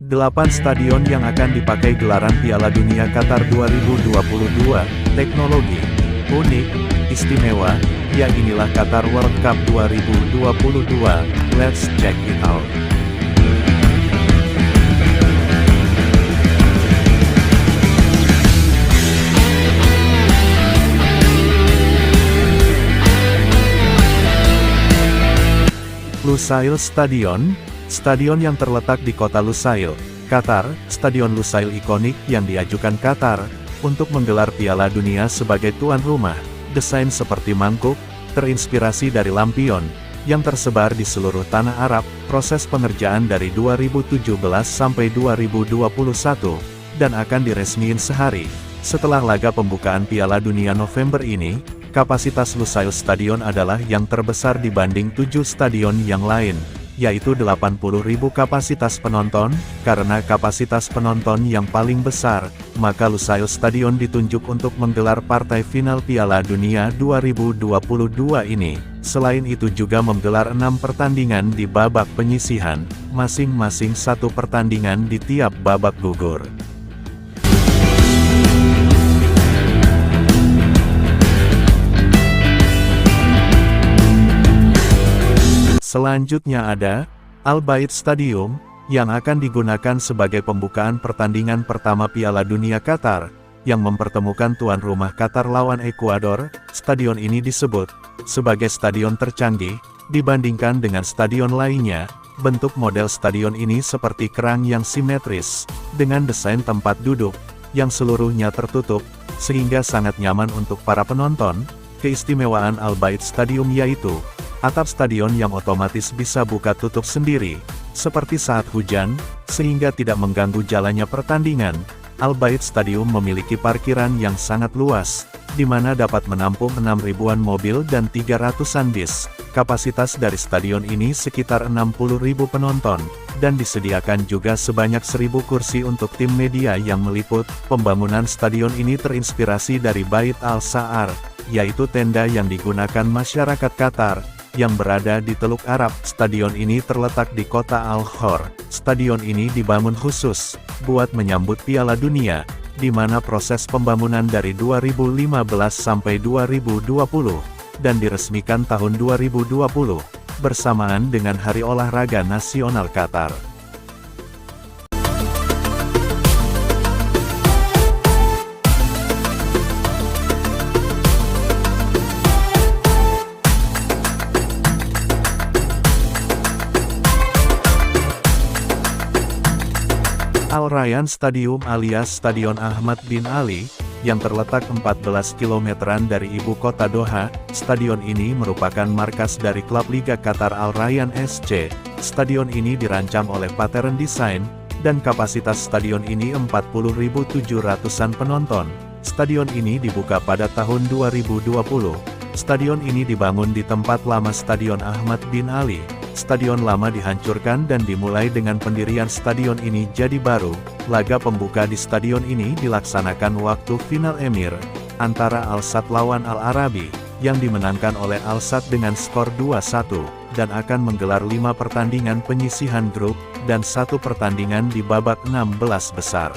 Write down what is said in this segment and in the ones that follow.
8 stadion yang akan dipakai gelaran Piala Dunia Qatar 2022, teknologi, unik, istimewa, ya inilah Qatar World Cup 2022, let's check it out. Lusail Stadion, stadion yang terletak di kota Lusail, Qatar. Stadion Lusail ikonik yang diajukan Qatar untuk menggelar Piala Dunia sebagai tuan rumah. Desain seperti mangkuk, terinspirasi dari lampion, yang tersebar di seluruh tanah Arab. Proses pengerjaan dari 2017 sampai 2021, dan akan diresmiin sehari setelah laga pembukaan Piala Dunia November ini. Kapasitas Lusail Stadion adalah yang terbesar dibanding 7 stadion yang lain, yaitu 80.000 kapasitas penonton. Karena kapasitas penonton yang paling besar, maka Lusail Stadion ditunjuk untuk menggelar partai final Piala Dunia 2022 ini. Selain itu juga menggelar 6 pertandingan di babak penyisihan, masing-masing 1 pertandingan di tiap babak gugur. Selanjutnya ada Al Bayt Stadium, yang akan digunakan sebagai pembukaan pertandingan pertama Piala Dunia Qatar, yang mempertemukan tuan rumah Qatar lawan Ekuador. Stadion ini disebut sebagai stadion tercanggih, dibandingkan dengan stadion lainnya. Bentuk model stadion ini seperti kerang yang simetris, dengan desain tempat duduk, yang seluruhnya tertutup, sehingga sangat nyaman untuk para penonton. Keistimewaan Al Bayt Stadium yaitu atap stadion yang otomatis bisa buka tutup sendiri, seperti saat hujan, sehingga tidak mengganggu jalannya pertandingan. Al Bayt Stadium memiliki parkiran yang sangat luas, di mana dapat menampung 6.000-an mobil dan 300-an bis. Kapasitas dari stadion ini sekitar 60.000 penonton, dan disediakan juga sebanyak 1.000 kursi untuk tim media yang meliput. Pembangunan stadion ini terinspirasi dari Bait Al-Sa'ar, yaitu tenda yang digunakan masyarakat Qatar yang berada di Teluk Arab. Stadion ini terletak di kota Al-Khor. Stadion ini dibangun khusus buat menyambut Piala Dunia, di mana proses pembangunan dari 2015 sampai 2020, dan diresmikan tahun 2020, bersamaan dengan Hari Olahraga Nasional Qatar. Al Rayyan Stadium alias Stadion Ahmad bin Ali, yang terletak 14 kilometeran dari ibu kota Doha. Stadion ini merupakan markas dari klub Liga Qatar Al Rayyan SC. Stadion ini dirancang oleh Pattern Design, dan kapasitas stadion ini 40.700-an penonton. Stadion ini dibuka pada tahun 2020. Stadion ini dibangun di tempat lama Stadion Ahmad bin Ali. Stadion lama dihancurkan dan dimulai dengan pendirian stadion ini jadi baru. Laga pembuka di stadion ini dilaksanakan waktu final Emir antara Al-Sadd lawan Al-Arabi, yang dimenangkan oleh Al-Sadd dengan skor 2-1, dan akan menggelar 5 pertandingan penyisihan grup, dan 1 pertandingan di babak 16 besar.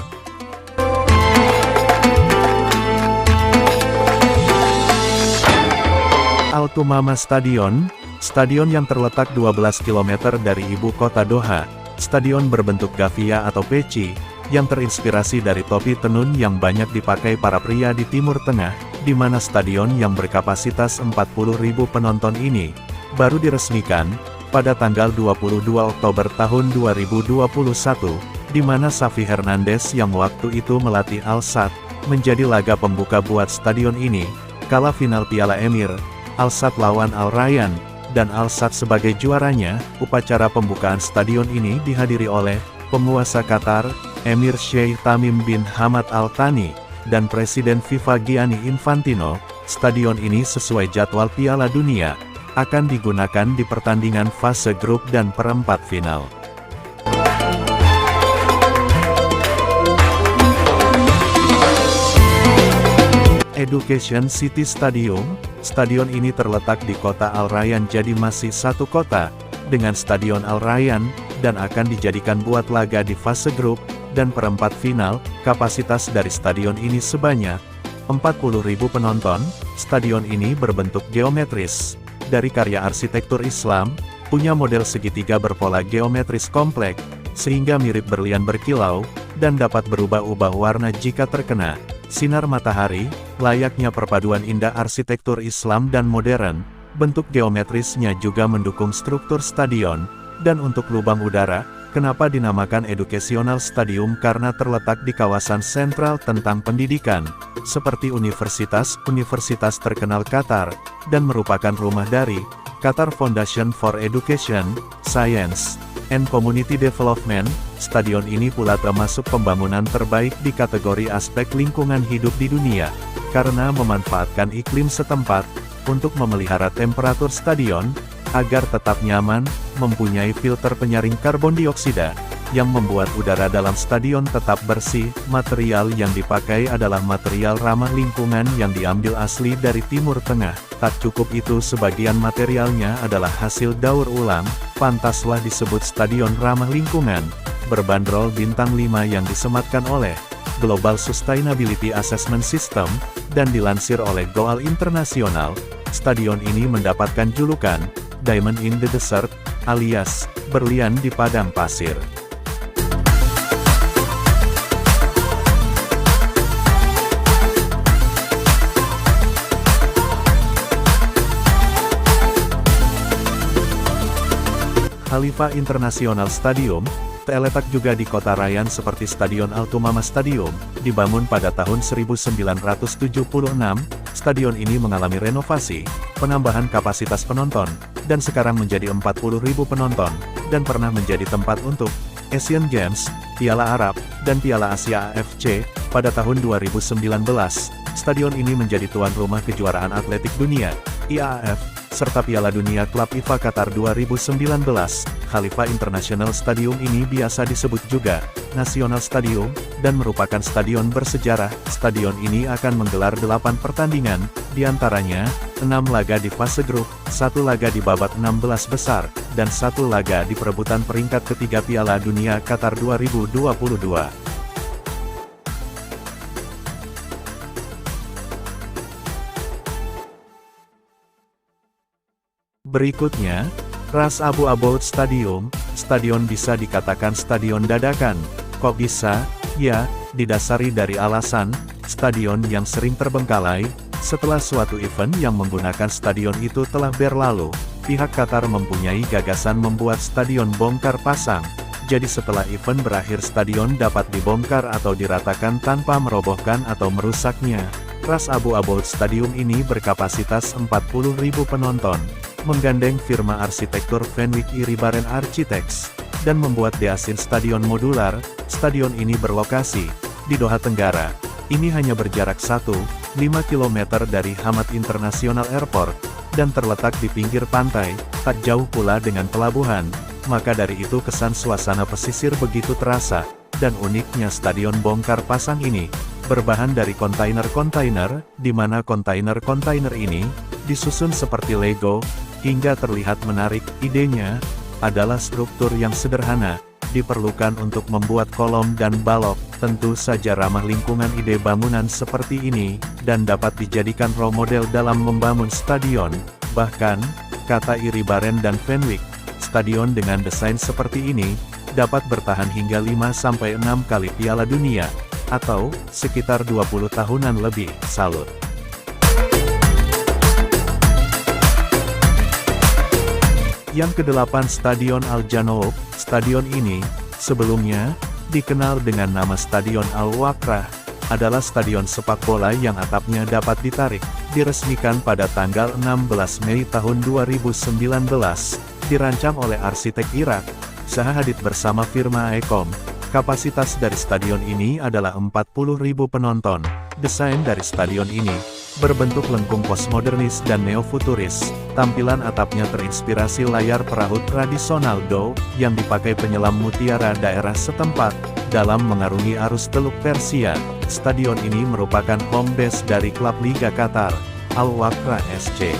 Al Thumama Stadion, stadion yang terletak 12 km dari ibu kota Doha. Stadion berbentuk gavia atau peci, yang terinspirasi dari topi tenun yang banyak dipakai para pria di Timur Tengah, di mana stadion yang berkapasitas 40.000 penonton ini baru diresmikan pada tanggal 22 Oktober tahun 2021, di mana Xavi Hernandez yang waktu itu melatih Al-Sadd menjadi laga pembuka buat stadion ini. Kala final Piala Emir, Al-Sadd lawan Al Rayyan, dan Al-Sadd sebagai juaranya. Upacara pembukaan stadion ini dihadiri oleh penguasa Qatar, Emir Sheikh Tamim bin Hamad Al Thani, dan Presiden FIFA Gianni Infantino. Stadion ini sesuai jadwal Piala Dunia, akan digunakan di pertandingan fase grup dan perempat final. Education City Stadium, stadion ini terletak di kota Al Rayyan, jadi masih satu kota dengan Stadion Al Rayyan, dan akan dijadikan buat laga di fase grup dan perempat final. Kapasitas dari stadion ini sebanyak 40.000 penonton. Stadion ini berbentuk geometris, dari karya arsitektur Islam, punya model segitiga berpola geometris kompleks, sehingga mirip berlian berkilau, dan dapat berubah-ubah warna jika terkena sinar matahari. Layaknya perpaduan indah arsitektur Islam dan modern, bentuk geometrisnya juga mendukung struktur stadion. Dan untuk lubang udara, kenapa dinamakan Educational Stadium? Karena terletak di kawasan sentral tentang pendidikan, seperti universitas-universitas terkenal Qatar, dan merupakan rumah dari Qatar Foundation for Education, Science, and Community Development. Stadion ini pula termasuk pembangunan terbaik di kategori aspek lingkungan hidup di dunia, karena memanfaatkan iklim setempat untuk memelihara temperatur stadion agar tetap nyaman, mempunyai filter penyaring karbon dioksida yang membuat udara dalam stadion tetap bersih. Material yang dipakai adalah material ramah lingkungan yang diambil asli dari Timur Tengah. Tak cukup itu, sebagian materialnya adalah hasil daur ulang. Pantaslah disebut stadion ramah lingkungan. Berbanderol bintang 5 yang disematkan oleh Global Sustainability Assessment System, dan dilansir oleh Goal Internasional. Stadion ini mendapatkan julukan Diamond in the Desert, alias berlian di padang pasir. Khalifa International Stadium terletak juga di kota Rayyan seperti Stadion Al-Tumama Stadium, dibangun pada tahun 1976. Stadion ini mengalami renovasi, penambahan kapasitas penonton, dan sekarang menjadi 40.000 penonton, dan pernah menjadi tempat untuk Asian Games, Piala Arab, dan Piala Asia AFC. Pada tahun 2019, stadion ini menjadi tuan rumah kejuaraan atletik dunia, IAAF, serta Piala Dunia Klub IFA Qatar 2019. Khalifa International Stadium ini biasa disebut juga National Stadium, dan merupakan stadion bersejarah. Stadion ini akan menggelar 8 pertandingan, diantaranya 6 laga di fase grup, 1 laga di babak 16 besar, dan 1 laga di perebutan peringkat ketiga Piala Dunia Qatar 2022. Berikutnya, Ras Abu Aboud Stadium. Stadion bisa dikatakan stadion dadakan. Kok bisa? Ya, didasari dari alasan, stadion yang sering terbengkalai. Setelah suatu event yang menggunakan stadion itu telah berlalu, pihak Qatar mempunyai gagasan membuat stadion bongkar pasang. Jadi setelah event berakhir, stadion dapat dibongkar atau diratakan tanpa merobohkan atau merusaknya. Ras Abu Aboud Stadium ini berkapasitas 40.000 penonton, menggandeng firma arsitektur Fenwick Iribarren Architects, dan membuat Daesin Stadion modular. Stadion ini berlokasi di Doha Tenggara. Ini hanya berjarak 1,5 km dari Hamad International Airport, dan terletak di pinggir pantai, tak jauh pula dengan pelabuhan. Maka dari itu kesan suasana pesisir begitu terasa, dan uniknya stadion bongkar pasang ini berbahan dari kontainer-kontainer, di mana kontainer-kontainer ini disusun seperti Lego, hingga terlihat menarik. Idenya adalah struktur yang sederhana, diperlukan untuk membuat kolom dan balok. Tentu saja ramah lingkungan. Ide bangunan seperti ini, dan dapat dijadikan role model dalam membangun stadion. Bahkan, kata Iribarren dan Fenwick, stadion dengan desain seperti ini dapat bertahan hingga 5-6 kali Piala Dunia, atau sekitar 20 tahunan lebih. Salut. Yang ke-8, Stadion Al-Janoub. Stadion ini sebelumnya dikenal dengan nama Stadion Al-Wakrah, adalah stadion sepak bola yang atapnya dapat ditarik. Diresmikan pada tanggal 16 Mei tahun 2019, dirancang oleh arsitek Irak, Zaha Hadid bersama firma Ecom. Kapasitas dari stadion ini adalah 40.000 penonton. Desain dari stadion ini berbentuk lengkung postmodernis dan neofuturis. Tampilan atapnya terinspirasi layar perahu tradisional Dhow, yang dipakai penyelam mutiara daerah setempat, dalam mengarungi arus Teluk Persia. Stadion ini merupakan home base dari klub Liga Qatar, Al-Wakrah SC.